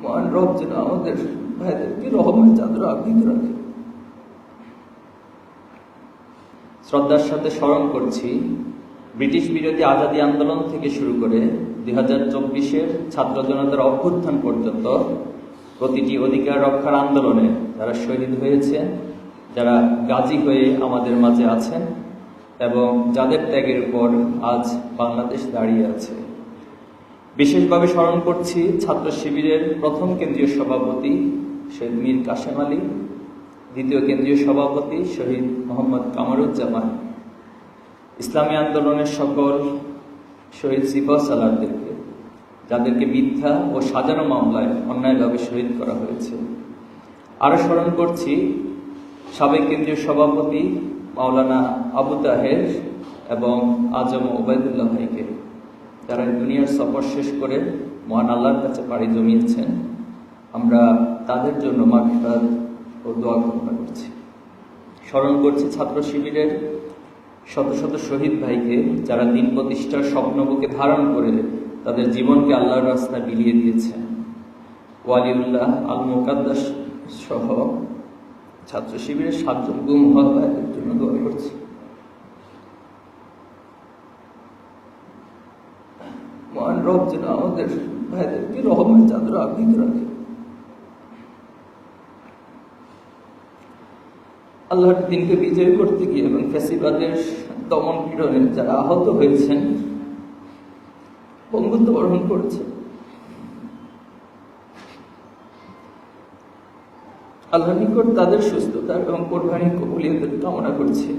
মহান রব যেন আমাদের ভাইদেরকে রহমের চাদর আবৃত রাখে। শ্রদ্ধার সাথে স্মরণ করছি ব্রিটিশ বিরোধী আজাদী আন্দোলন থেকে শুরু করে 2024-এর ছাত্র জনতার অভ্যুত্থান পর্যন্ত প্রতিটি অধিকার রক্ষার আন্দোলনে যারা শহীদ হয়েছে, যারা গাজী হয়ে আমাদের মাঝে আছেন এবং যাদের ত্যাগের উপর আজ বাংলাদেশ দাঁড়িয়ে আছে। বিশেষভাবে স্মরণ করছি ছাত্র শিবিরের প্রথম কেন্দ্রীয় সভাপতি শহীদ মীর কাশেম আলী, দ্বিতীয় কেন্দ্রীয় সভাপতি শহীদ মোহাম্মদ কামারুজ্জামান, ইসলামী আন্দোলনের সকল শহীদ সিপাহ সালারদেরকে, যাদেরকে মিথ্যা ও সাজানো মামলায় অন্যায়ভাবে শহীদ করা হয়েছে। আরও স্মরণ করছি সাবেক কেন্দ্রীয় সভাপতি মাওলানা আবু তাহের এবং আজম ওবায়দুল্লাহ ভাইকে, যারা দুনিয়ার সফর শেষ করে মহান আল্লাহর কাছে পাড়ি জমিয়েছেন। আমরা তাদের জন্য মাগফিরাত ও দোয়া কামনা করছি। স্মরণ করছি ছাত্র শিবিরের শত শত শহীদ ভাইকে, যারা দিন প্রতিষ্ঠার স্বপ্নবুকে ধারণ করে তাদের জীবনকে আল্লাহর রাস্তায় বিলিয়ে দিয়েছেন। ওয়ালিউল্লাহ আল মুকাদ্দাস সহ ছাত্র শিবিরের 7 জন গুম হওয়া ভাইদের জন্য দোয়া করছি। মহান রব যেন আমাদের ভাইদেরকে রহমের চাদর আবৃত রাখে। আল্লাহর দিনকে বিজয় করতে গিয়ে এবং ফ্যাসিবাদের দমন পীড়নে যারা আহত হয়েছেন, বঙ্গুত্ব বরণ করেছেন, আল্লাহর নিকট তাদের সুস্থতার এবং কোরবানির কবুলিয়তের কামনা করছি।